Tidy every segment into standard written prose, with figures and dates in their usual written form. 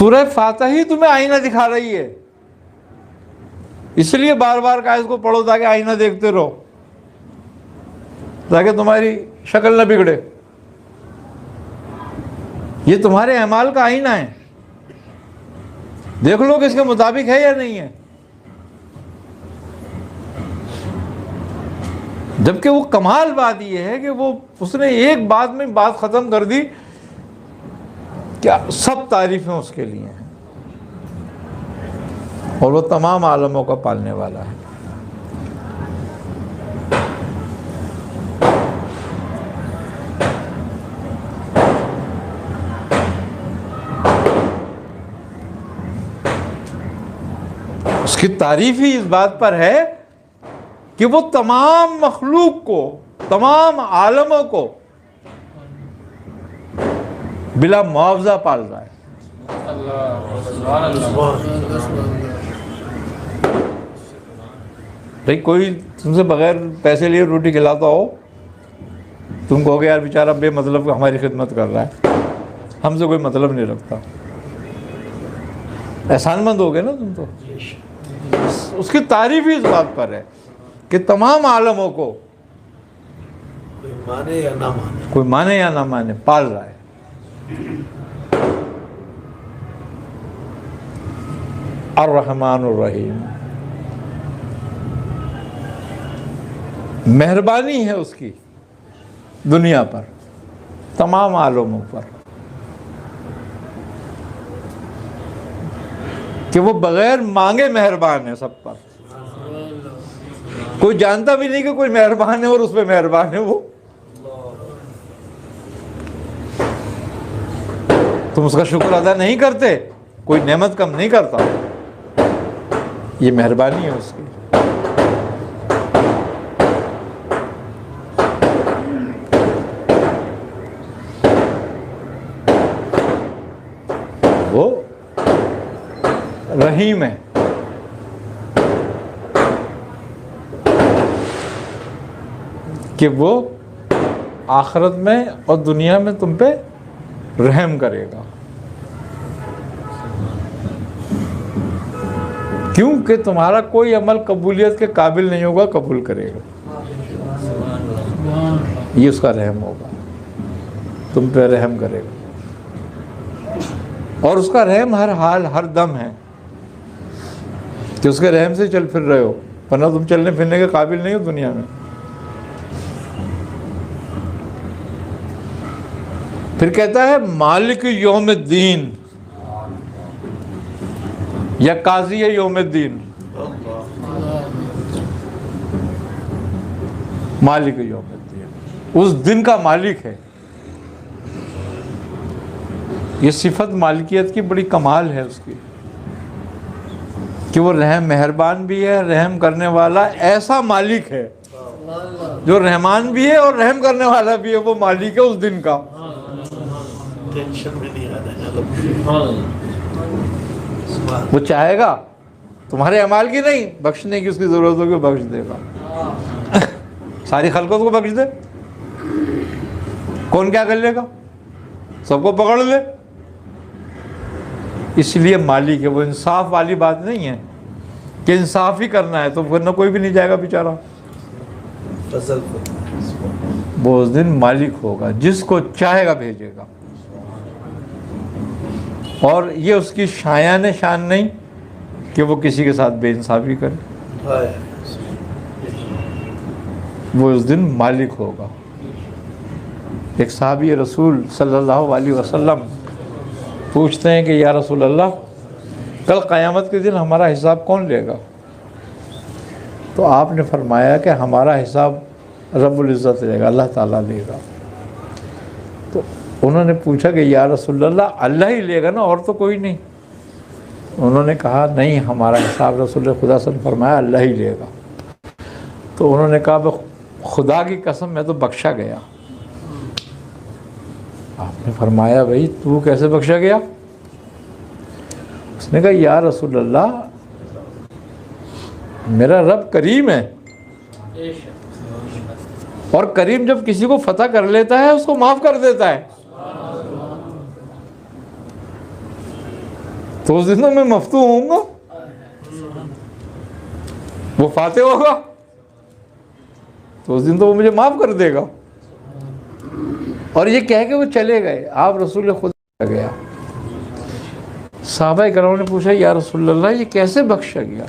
سورہ فاتحہ ہی تمہیں آئینہ دکھا رہی ہے، اس لیے بار بار کہا اس کو پڑھو تاکہ آئینہ دیکھتے رہو، تاکہ تمہاری شکل نہ بگڑے. یہ تمہارے اعمال کا آئینہ ہے، دیکھ لو کہ اس کے مطابق ہے یا نہیں ہے. جبکہ وہ کمال بات یہ ہے کہ وہ اس نے ایک بات میں بات ختم کر دی، کیا سب تعریفیں اس کے لیے ہیں، اور وہ تمام عالموں کا پالنے والا ہے. اس کی تعریف ہی اس بات پر ہے کہ وہ تمام مخلوق کو، تمام عالموں کو بلا معاوضہ پال رہا ہے. بھئی کوئی تم سے بغیر پیسے لیے روٹی کھلاتا ہو، تم کہو گے یار بیچارہ بے مطلب ہماری خدمت کر رہا ہے، ہم سے کوئی مطلب نہیں رکھتا. احسان مند ہو گئے نا تم تو. اس کی تعریف ہی اس بات پر ہے کہ تمام عالموں کو کوئی مانے یا نہ مانے پال رہا ہے. الرحمن الرحیم، مہربانی ہے اس کی دنیا پر، تمام عالموں پر، کہ وہ بغیر مانگے مہربان ہے سب پر. کوئی جانتا بھی نہیں کہ کوئی مہربان ہے اور اس پہ مہربان ہے وہ. تم اس کا شکر ادا نہیں کرتے، کوئی نعمت کم نہیں کرتا. یہ مہربانی ہے اس کی. وہ رحیم ہے. کہ وہ آخرت میں اور دنیا میں تم پہ رحم کرے گا. کیونکہ تمہارا کوئی عمل قبولیت کے قابل نہیں ہوگا، قبول کرے گا. یہ اس کا رحم ہوگا، تم پہ رحم کرے گا. اور اس کا رحم ہر حال ہر دم ہے کہ اس کے رحم سے چل پھر رہے ہو، ورنہ تم چلنے پھرنے کے قابل نہیں ہو دنیا میں. پھر کہتا ہے مالک یوم الدین، یا قاضی یوم الدین. مالک یوم الدین، اس دن کا مالک ہے. یہ صفت مالکیت کی بڑی کمال ہے اس کی، کہ وہ رحم مہربان بھی ہے، رحم کرنے والا. ایسا مالک ہے جو رحمان بھی ہے اور رحم کرنے والا بھی ہے. وہ مالک ہے اس دن کا. وہ چاہے گا تمہارے اعمال کی نہیں، بخشنے کی اس کی ضرورت ہوگی، بخش دے گا. ساری خلقت کو بخش دے. کون کیا کر لے گا؟ سب کو پکڑ لے. اس لیے مالک ہے. وہ انصاف والی بات نہیں ہے کہ انصاف ہی کرنا ہے تو ورنہ کوئی بھی نہیں جائے گا بیچارہ. وہ اس دن مالک ہوگا، جس کو چاہے گا بھیجے گا. اور یہ اس کی شایان شان نہیں کہ وہ کسی کے ساتھ بے انصافی کرے. وہ اس دن مالک ہوگا. ایک صحابی رسول صلی اللہ علیہ وسلم پوچھتے ہیں کہ یا رسول اللہ، کل قیامت کے دن ہمارا حساب کون لے گا؟ تو آپ نے فرمایا کہ ہمارا حساب رب العزت لے گا، اللہ تعالیٰ لے گا. تو انہوں نے پوچھا کہ یا رسول اللہ، اللہ ہی لے گا نا، اور تو کوئی نہیں؟ انہوں نے کہا نہیں، ہمارا حساب رسول خدا صلی اللہ علیہ وسلم فرمایا اللہ ہی لے گا. تو انہوں نے کہا خدا کی قسم میں تو بخشا گیا. آپ نے فرمایا بھائی تو کیسے بخشا گیا؟ اس نے کہا یا رسول اللہ، میرا رب کریم ہے، اور کریم جب کسی کو فتح کر لیتا ہے اس کو معاف کر دیتا ہے. تو اس دن تو میں مفتوح ہوں گا، وہ فاتح ہوگا تو اس دن تو وہ مجھے معاف کر دے گا۔ اور یہ کہہ کے وہ چلے گئے، آپ رسول خدا گیا۔ صحابہ کرام نے پوچھا یا رسول اللہ یہ کیسے بخشا گیا؟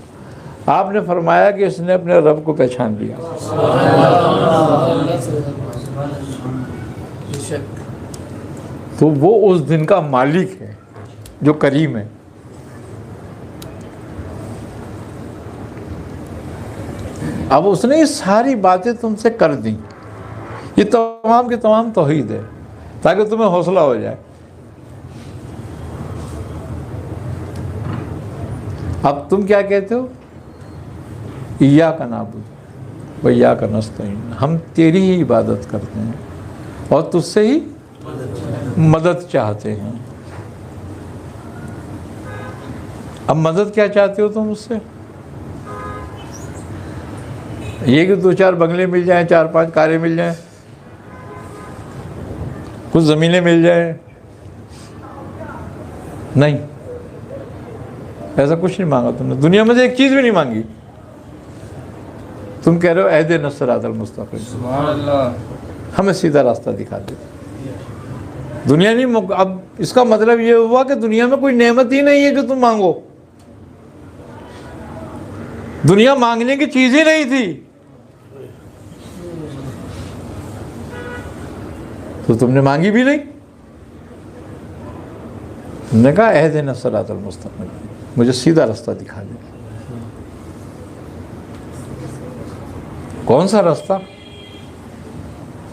آپ نے فرمایا کہ اس نے اپنے رب کو پہچان لیا۔ تو وہ اس دن کا مالک ہے جو کریم ہے۔ اب اس نے یہ ساری باتیں تم سے کر دیں، یہ تمام کے تمام توحید ہے تاکہ تمہیں حوصلہ ہو جائے۔ اب تم کیا کہتے ہو؟ ایاک نعبد و ایاک نستعین، ہم تیری ہی عبادت کرتے ہیں اور تجھ سے ہی مدد چاہتے ہیں۔ اب مدد کیا چاہتے ہو تم مجھ سے؟ یہ کہ 2-4 بنگلے مل جائیں، 4-5 کاریں مل جائیں، کچھ زمینیں مل جائیں؟ نہیں، ایسا کچھ نہیں مانگا تم نے، دنیا میں سے ایک چیز بھی نہیں مانگی۔ تم کہہ رہے ہو اہدنا الصراط المستقیم، سبحان اللہ، ہمیں سیدھا راستہ دکھا دے۔ دنیا نہیں، اب اس کا مطلب یہ ہوا کہ دنیا میں کوئی نعمت ہی نہیں ہے جو تم مانگو، دنیا مانگنے کی چیز ہی نہیں تھی تو تم نے مانگی بھی نہیں۔ تم نے کہا اہدنا الصراط المستقیم، مجھے سیدھا راستہ دکھا دے۔ کون سا راستہ؟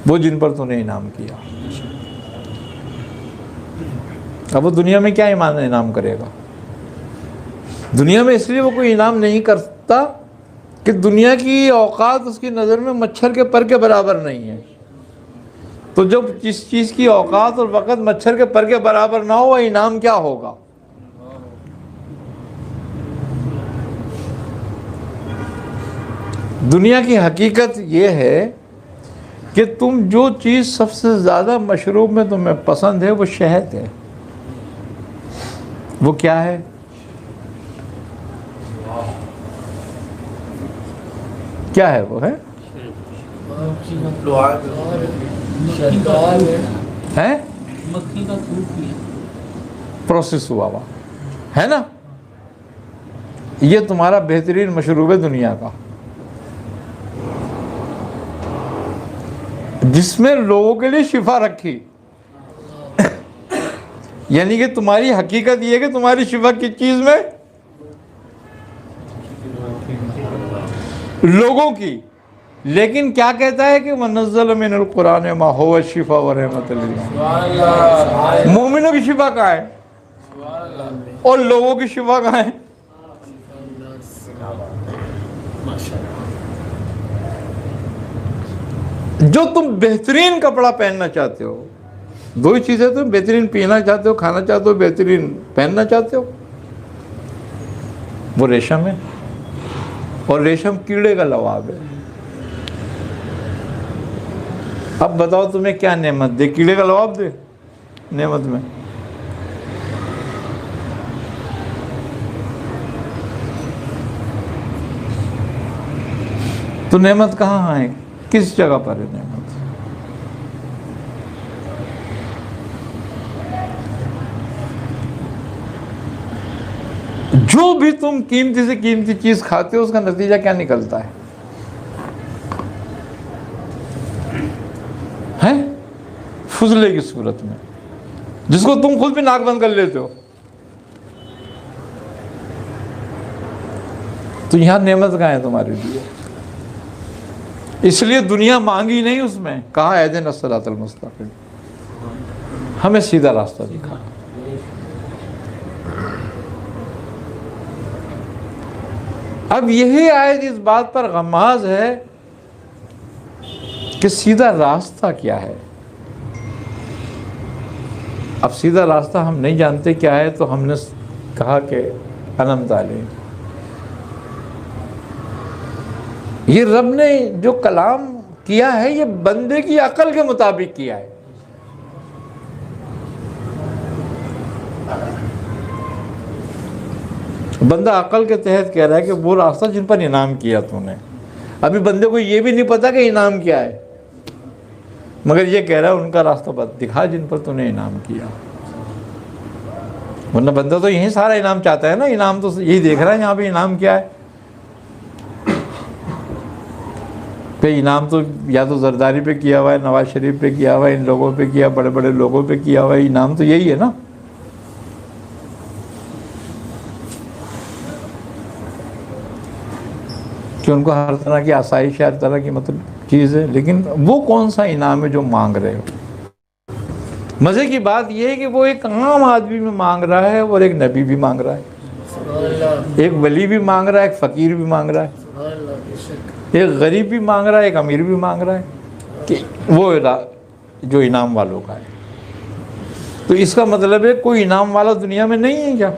وہ جن پر تو نے انعام کیا۔ اب وہ دنیا میں کیا انعام کرے گا؟ دنیا میں اس لیے وہ کوئی انعام نہیں کرتا کہ دنیا کی اوقات اس کی نظر میں مچھر کے پر کے برابر نہیں ہے۔ تو جب جس چیز کی اوقات اور وقت مچھر کے پر کے برابر نہ ہو، وہ انعام کیا ہوگا؟ دنیا کی حقیقت یہ ہے کہ تم جو چیز سب سے زیادہ مشروب میں تمہیں پسند ہے وہ شہد ہے۔ وہ کیا ہے؟ کیا ہے وہ؟ ہے پروسیس ہوا ہوا ہے نا؟ یہ تمہارا بہترین مشروب ہے دنیا کا، جس میں لوگوں کے لیے شفا رکھی۔ یعنی کہ تمہاری حقیقت یہ ہے کہ تمہاری شفا کس چیز میں؟ لوگوں کی۔ لیکن کیا کہتا ہے کہ وَنَزَّلَ مِنَ الْقُرْآنِ مَا هُوَ شِفَاءٌ وَرَحْمَةٌ لِّلْمُؤْمِنِينَ۔ مومنوں کی شفا کہاں ہے اور لوگوں کی شفا کہاں ہے؟ جو تم بہترین کپڑا پہننا چاہتے ہو، دو ہی چیزیں، تم بہترین پینا چاہتے ہو، کھانا چاہتے ہو، بہترین پہننا چاہتے ہو، وہ ریشم ہے، اور ریشم کیڑے کا لعاب ہے۔ اب بتاؤ تمہیں کیا نعمت دے؟ کیڑے کا لعاب دے نعمت میں؟ تو نعمت کہاں ہے؟ کس جگہ پر ہے نعمت؟ جو بھی تم قیمتی سے قیمتی چیز کھاتے ہو، اس کا نتیجہ کیا نکلتا ہے؟ فضلے کی صورت میں، جس کو تم خود بھی ناک بند کر لیتے ہو۔ تو یہاں نعمت کہاں ہے تمہارے لیے؟ اس لیے دنیا مانگی نہیں، اس میں کہا اہدنا الصراط المستقیم، ہمیں سیدھا راستہ دکھا۔ اب یہی آیت اس بات پر غماز ہے کہ سیدھا راستہ کیا ہے۔ اب سیدھا راستہ ہم نہیں جانتے کیا ہے، تو ہم نے کہا کہ علم تعلیم، یہ رب نے جو کلام کیا ہے یہ بندے کی عقل کے مطابق کیا ہے۔ بندہ عقل کے تحت کہہ رہا ہے کہ وہ راستہ جن پر انعام کیا تو نے. ابھی بندے کو یہ بھی نہیں پتا کہ انعام کیا ہے، مگر یہ کہہ رہا ہے ان کا راستہ دکھا جن پر تو نے انعام کیا. ورنہ بندہ تو یہی سارا انعام چاہتا ہے نا، انعام تو یہی دیکھ رہا ہے یہاں پہ انعام کیا ہے. کہ انعام تو یا تو زرداری پہ کیا ہوا ہے، نواز شریف پہ کیا ہوا ہے، ان لوگوں پہ کیا، بڑے بڑے لوگوں پہ کیا ہوا ہے. انعام تو یہی ہے نا. کہ ان کو ہر طرح کی آسائش ہے، ہر طرح کی مطلب چیز ہے، لیکن وہ کون سا انعام ہے جو مانگ رہے ہو. مزے کی بات یہ ہے کہ وہ ایک عام آدمی بھی مانگ رہا ہے اور ایک نبی بھی مانگ رہا ہے، ایک ولی بھی مانگ رہا ہے، ایک فقیر بھی مانگ رہا ہے، ایک غریب بھی مانگ رہا ہے، ایک امیر بھی مانگ رہا ہے، کہ وہ جو انعام والوں کا ہے. تو اس کا مطلب ہے کوئی انعام والا دنیا میں نہیں ہے کیا؟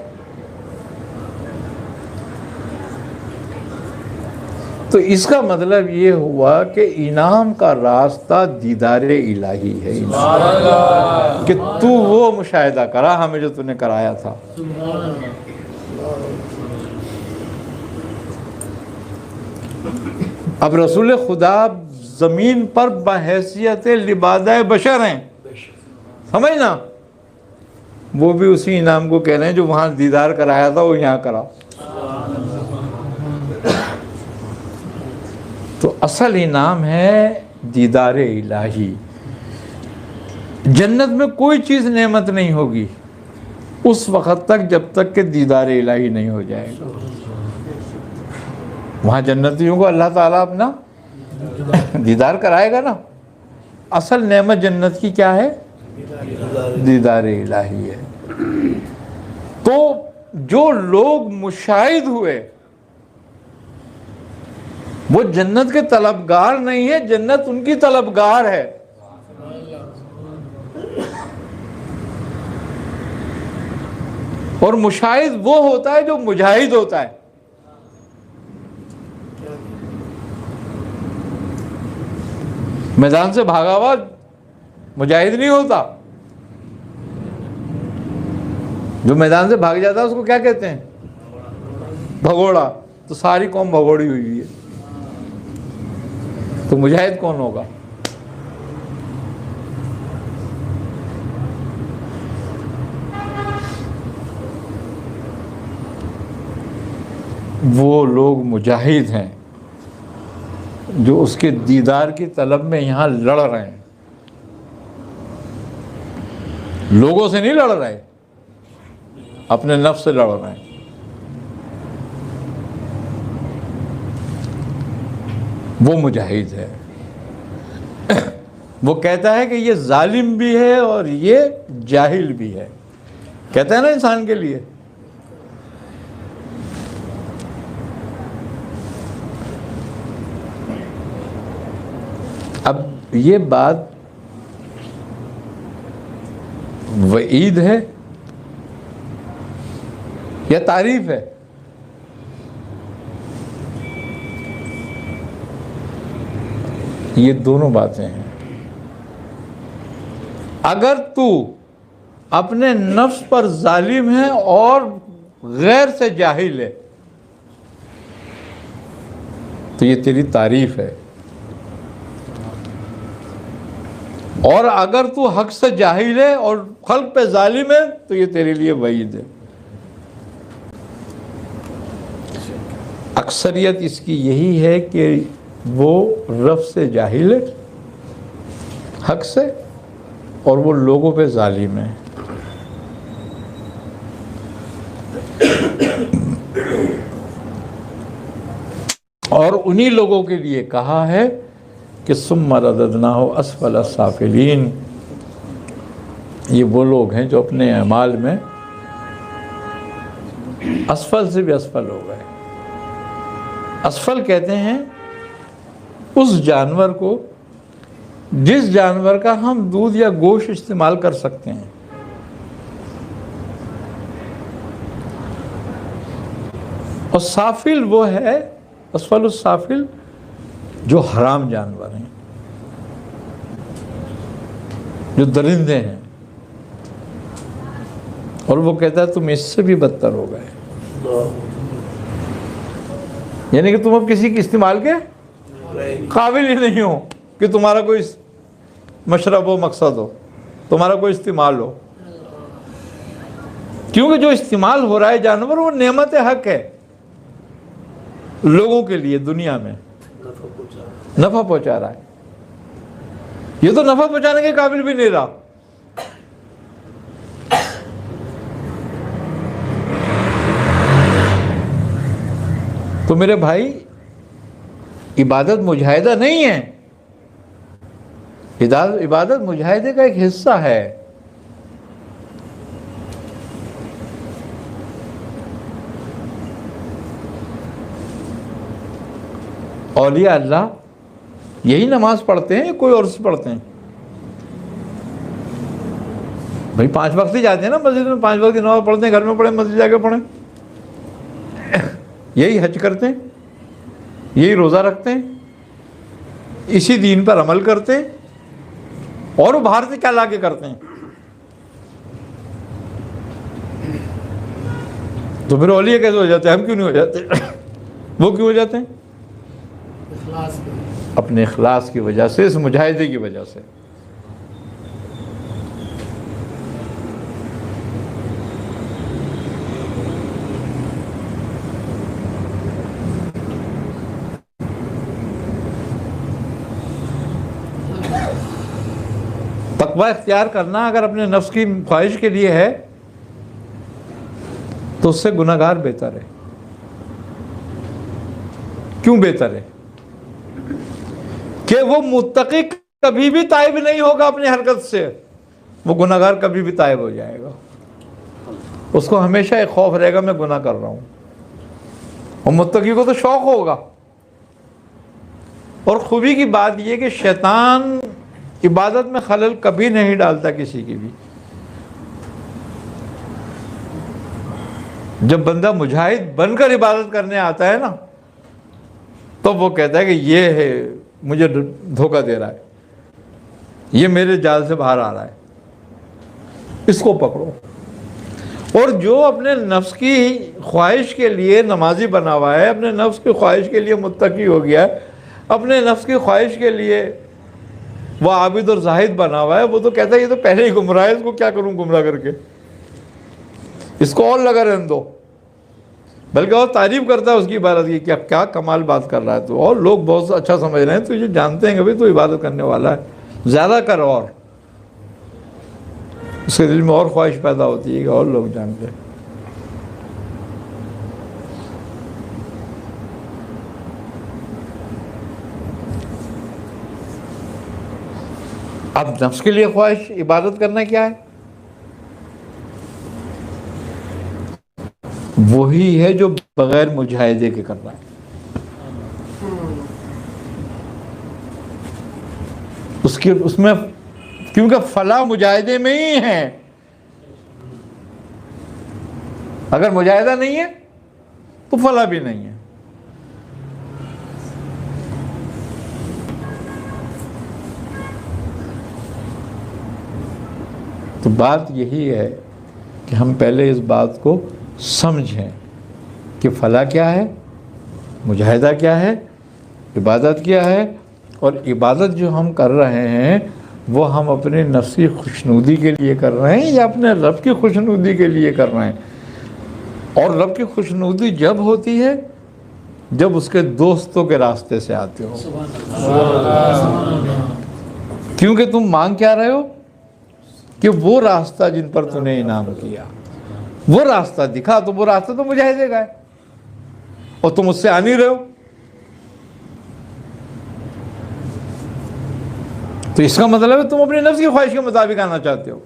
تو اس کا مطلب یہ ہوا کہ انعام کا راستہ دیدار الہی ہے، کہ تو وہ مشاہدہ کرا ہمیں جو تو نے کرایا تھا. اب رسول خدا زمین پر بحیثیت لبادہ بشر ہیں، سمجھنا، وہ بھی اسی انعام کو کہہ رہے ہیں جو وہاں دیدار کرایا تھا وہ یہاں کرا. تو اصل انعام ہے دیدار الہی. جنت میں کوئی چیز نعمت نہیں ہوگی اس وقت تک جب تک کہ دیدار الہی نہیں ہو جائے گا. وہاں جنتیوں کو اللہ تعالیٰ اپنا دیدار کرائے گا نا. اصل نعمت جنت کی کیا ہے؟ دیدار الہی ہے. تو جو لوگ مشاہد ہوئے وہ جنت کے طلبگار نہیں ہے، جنت ان کی طلبگار ہے. اور مشاہد وہ ہوتا ہے جو مجاہد ہوتا ہے. میدان سے بھاگا ہوا مجاہد نہیں ہوتا. جو میدان سے بھاگ جاتا ہے اس کو کیا کہتے ہیں؟ بھگوڑا. تو ساری قوم بھگوڑی ہوئی ہے، تو مجاہد کون ہوگا؟ وہ لوگ مجاہد ہیں جو اس کے دیدار کی طلب میں یہاں لڑ رہے ہیں. لوگوں سے نہیں لڑ رہے، اپنے نفس سے لڑ رہے ہیں. وہ مجاہد ہے. وہ کہتا ہے کہ یہ ظالم بھی ہے اور یہ جاہل بھی ہے. کہتا ہے نا انسان کے لیے. اب یہ بات وعید ہے یا تعریف ہے؟ یہ دونوں باتیں ہیں. اگر تو اپنے نفس پر ظالم ہے اور غیر سے جاہل ہے تو یہ تیری تعریف ہے، اور اگر تو حق سے جاہل ہے اور خلق پہ ظالم ہے تو یہ تیرے لیے وعید ہے. اکثریت اس کی یہی ہے کہ وہ رب سے جاہل ہے، حق سے، اور وہ لوگوں پہ ظالم ہے. اور انہی لوگوں کے لیے کہا ہے کہ ثم رددناہ اسفل السافلین. یہ وہ لوگ ہیں جو اپنے اعمال میں اسفل سے بھی اسفل ہو گئے. اسفل کہتے ہیں اس جانور کو جس جانور کا ہم دودھ یا گوشت استعمال کر سکتے ہیں. اور سافل وہ ہے، اسفل السافل، جو حرام جانور ہیں، جو درندے ہیں. اور وہ کہتا ہے تم اس سے بھی بدتر ہو گئے. یعنی کہ تم اب کسی کے استعمال کے قابل ہی نہیں ہو کہ تمہارا کوئی مشرب ہو، مقصد ہو، تمہارا کوئی استعمال ہو. کیونکہ جو استعمال ہو رہا ہے جانور وہ نعمت حق ہے لوگوں کے لیے، دنیا میں نفع پہنچا رہا ہے. یہ تو نفع پہنچانے کے قابل بھی نہیں رہا. تو میرے بھائی، عبادت مجاہدہ نہیں ہے، عبادت مجاہدے کا ایک حصہ ہے. اولیاء اللہ یہی نماز پڑھتے ہیں، کوئی اور سے پڑھتے ہیں؟ بھائی 5 وقت ہی جاتے ہیں نا مسجد میں، 5 وقت کی نماز پڑھتے ہیں، گھر میں پڑھیں مسجد جا کے پڑھیں. یہی حج کرتے ہیں، یہی روزہ رکھتے ہیں، اسی دین پر عمل کرتے ہیں، اور وہ باہر سے کیا لا کے کرتے ہیں؟ تو پھر اولیاء کیسے ہو جاتے ہیں؟ ہم کیوں نہیں ہو جاتے؟ وہ کیوں ہو جاتے ہیں؟ اپنے اخلاص کی وجہ سے، اس مجاہدے کی وجہ سے. تقوی اختیار کرنا اگر اپنے نفس کی خواہش کے لیے ہے تو اس سے گناہگار بہتر ہے. کیوں بہتر ہے؟ کہ وہ متقی کبھی بھی تائب نہیں ہوگا اپنی حرکت سے، وہ گناہگار کبھی بھی تائب ہو جائے گا. اس کو ہمیشہ ایک خوف رہے گا میں گناہ کر رہا ہوں. اور متقی کو تو شوق ہوگا. اور خوبی کی بات یہ کہ شیطان عبادت میں خلل کبھی نہیں ڈالتا کسی کی بھی. جب بندہ مجاہد بن کر عبادت کرنے آتا ہے نا، تو وہ کہتا ہے کہ یہ ہے مجھے دھوکہ دے رہا ہے، یہ میرے جال سے باہر آ رہا ہے، اس کو پکڑو. اور جو اپنے نفس کی خواہش کے لیے نمازی بنا ہوا ہے، اپنے نفس کی خواہش کے لیے متقی ہو گیا ہے، اپنے نفس کی خواہش کے لیے وہ عابد اور زاہد بنا ہوا ہے، وہ تو کہتا ہے یہ تو پہلے ہی گمراہ ہے، اس کو کیا کروں گمراہ کر کے، اس کو اور لگا رہنے دو. بلکہ اور تعریف کرتا ہے اس کی عبادت کی، کیا کمال بات کر رہا ہے تو، اور لوگ بہت اچھا سمجھ رہے ہیں، تو یہ جانتے ہیں کہ بھائی تو عبادت کرنے والا ہے، زیادہ کر. اور اس کے دل میں اور خواہش پیدا ہوتی ہے کہ اور لوگ جانتے ہیں. اب نفس کے لیے خواہش عبادت کرنا کیا ہے؟ وہی ہے جو بغیر مجاہدے کے کر رہا ہے. اس میں کیونکہ فلاح مجاہدے میں ہی ہے. اگر مجاہدہ نہیں ہے تو فلاح بھی نہیں ہے. تو بات یہی ہے کہ ہم پہلے اس بات کو سمجھیں کہ فلاح کیا ہے، مجاہدہ کیا ہے، عبادت کیا ہے. اور عبادت جو ہم کر رہے ہیں وہ ہم اپنے نفسی خوشنودی کے لیے کر رہے ہیں یا اپنے رب کی خوشنودی کے لیے کر رہے ہیں. اور رب کی خوشنودی جب ہوتی ہے جب اس کے دوستوں کے راستے سے آتے ہو. کیونکہ تم مانگ کیا رہے ہو؟ کہ وہ راستہ جن پر تم نے انعام کیا، وہ راستہ دکھا. تو وہ راستہ تو مجاہدے کا ہے اور تم اس سے آ نہیں رہے ہو. تو اس کا مطلب ہے تم اپنی نفس کی خواہش کے مطابق آنا چاہتے ہو.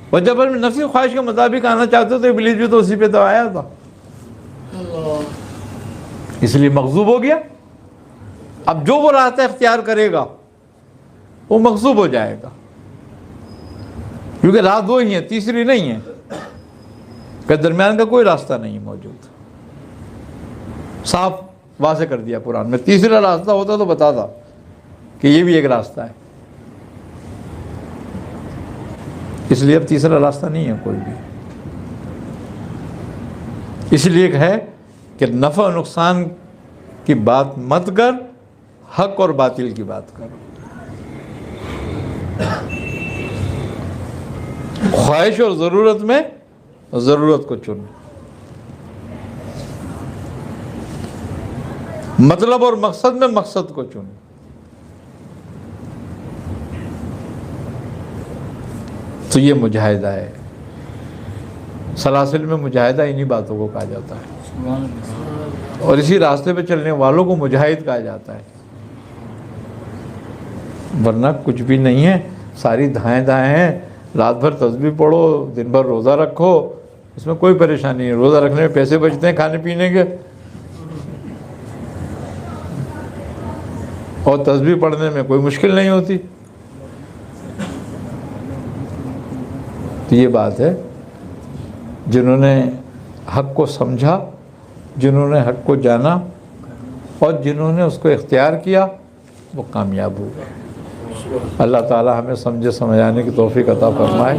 اور جب اپنی نفس کی خواہش کے مطابق آنا چاہتے ہو تو ابلیس بھی تو اسی پہ تو آیا تھا، اس لیے مغضوب ہو گیا. اب جو وہ راستہ اختیار کرے گا وہ مغضوب ہو جائے گا، کیونکہ راہ دو ہی ہیں، تیسری نہیں ہے، کہ درمیان کا کوئی راستہ نہیں موجود. صاف واضح کر دیا قرآن میں. تیسرا راستہ ہوتا تو بتا تھا کہ یہ بھی ایک راستہ ہے. اس لیے اب تیسرا راستہ نہیں ہے کوئی بھی. اس لیے ہے کہ نفع و نقصان کی بات مت کر، حق اور باطل کی بات کر۔ خواہش اور ضرورت میں ضرورت کو چن، مطلب اور مقصد میں مقصد کو چن۔ تو یہ مجاہدہ ہے۔ سلاسل میں مجاہدہ انہی باتوں کو کہا جاتا ہے، اور اسی راستے پہ چلنے والوں کو مجاہد کہا جاتا ہے۔ ورنہ کچھ بھی نہیں ہے، ساری دھائیں دھائیں ہیں، رات بھر تسبیح پڑھو، دن بھر روزہ رکھو، اس میں کوئی پریشانی نہیں۔ روزہ رکھنے میں پیسے بچتے ہیں کھانے پینے کے، اور تسبیح پڑھنے میں کوئی مشکل نہیں ہوتی۔ تو یہ بات ہے، جنہوں نے حق کو سمجھا، جنہوں نے حق کو جانا، اور جنہوں نے اس کو اختیار کیا، وہ کامیاب ہو گئے۔ اللہ تعالی ہمیں سمجھے سمجھانے کی توفیق عطا فرمائے۔